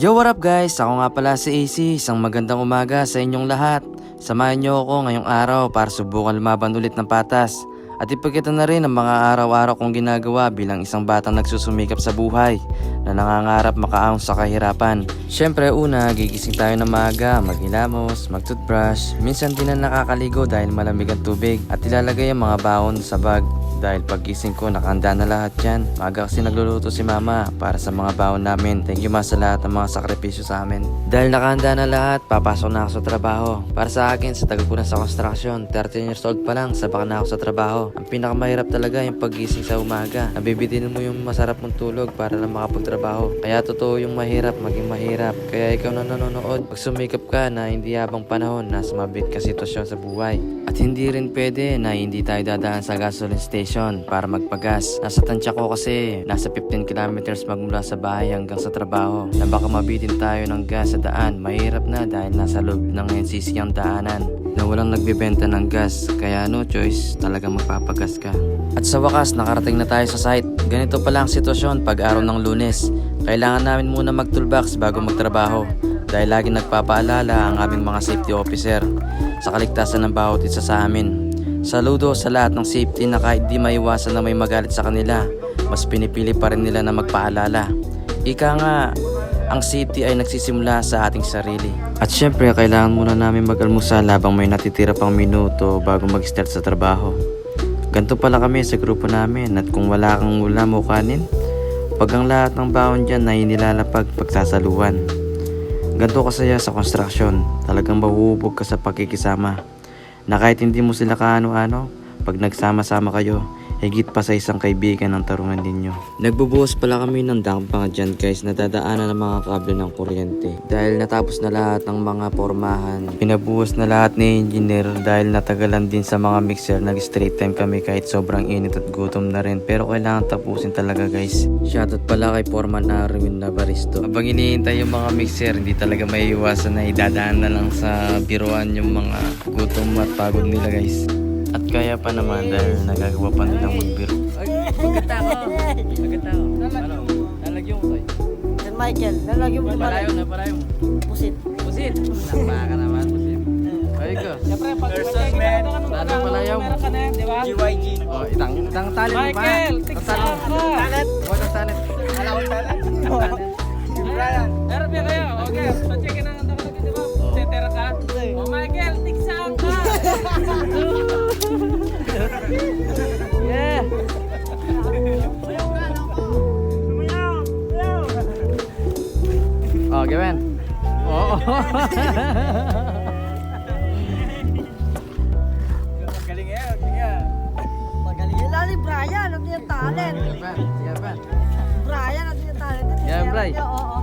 Yo, what up guys? Ako nga pala si AC. Isang magandang umaga sa inyong lahat. Samahan niyo ako ngayong araw para subukan lumaban ulit ng patas. At ipakita na rin ang mga araw-araw kong ginagawa bilang isang batang nagsusumikap sa buhay na nangangarap makaahon sa kahirapan. Siyempre una, gigising tayo ng maaga, maghilamos, mag-toothbrush. Minsan din na nakakaligo dahil malamig ang tubig. At ilalagay ang mga baon sa bag. Dahil paggising ko nakahanda na lahat yan. Maaga kasi nagluluto si mama para sa mga baon namin. Thank you ma sa lahat ng mga sakripisyo sa amin. Dahil nakahanda na lahat, papasok na ako sa trabaho. Para sa akin, sa tagal ko na sa construction, 13 years old pa lang, sabak na ako sa trabaho. Ang pinakamahirap talaga yung paggising sa umaga. Nabibitin mo yung masarap mong tulog para lang makapagtrabaho. Kaya totoo yung mahirap maging mahirap. Kaya ikaw na nanonood, pag sumikap ka na hindi habang panahon nasa mabit ka sitwasyon sa buhay. At hindi rin pwede na hindi tayo dadaan sa gasoline station para magpagas. Nasa tansya ko kasi nasa 15 kilometers magmula sa bahay hanggang sa trabaho na baka mabitin tayo ng gas sa daan. Mahirap na dahil nasa loob ng NCC ang daanan na walang nagbibenta ng gas, kaya no choice, talagang magpapagas ka. At sa wakas nakarating na tayo sa site. Ganito pala ang sitwasyon pag araw ng Lunes. Kailangan namin muna mag-toolbox bago magtrabaho dahil lagi nagpapaalala ang aming mga safety officer sa kaligtasan ng bawat isa sa amin. Saludo sa lahat ng safety na kahit di maiwasan na may magalit sa kanila, mas pinipili pa rin nila na magpaalala. Ika nga, ang safety ay nagsisimula sa ating sarili. At syempre, kailangan muna namin mag-almusal habang may natitira pang minuto bago mag-start sa trabaho. Ganito pala kami sa grupo namin at kung wala kang ulam o kanin, pag ang lahat ng baon dyan ay nilalapag pagsasaluhan. Ganito kasaya sa construction, talagang mahuhubog ka sa pagkikisama. Na kahit hindi mo sila kaano-ano, pag nagsama-sama kayo, higit pa sa isang kaibigan ng tarungan ninyo. Nagbubuhos pala kami ng dampa dyan guys, nadadaanan ng mga kable ng kuryente. Dahil natapos na lahat ng mga pormahan, pinabuhos na lahat ni engineer dahil natagalan din sa mga mixer. Nag-straight time kami kahit sobrang init at gutom na rin. Pero kailangan tapusin talaga guys. Shoutout pala kay Foreman Arwin Navaristo. Habang iniintay yung mga mixer, hindi talaga may iwasan na idadaan na lang sa biruan yung mga gutom at pagod nila guys. At kaya pa naman dahil nagagawa pa nilang magbiro. Magkata ko. Ano? Lalagyan mo tayo. San Michael, lalagyan mo Napalayo, napalayo. pusit. Pusit. Napaka naman, pusit. Ay ko. Siyempre, pag Lalo palayaw. meron ka na, di ba? GYG. Oh, itang talent mo pa. Michael, tiksa ka! Talent. Huwag ang talent. Alam mo talent? Brian. Meron ba kayo? Okay, pa-checkin ang anda ka di ba? Tetera ka? Oh, Michael, tiksa ka! Yeah! Oh, gawin. Oo. Magaling yan, magaling yan. Lalo ni Brian, ang yung talent. Sige pa. Brian, ang yung talent. Yan, Bri. Oo.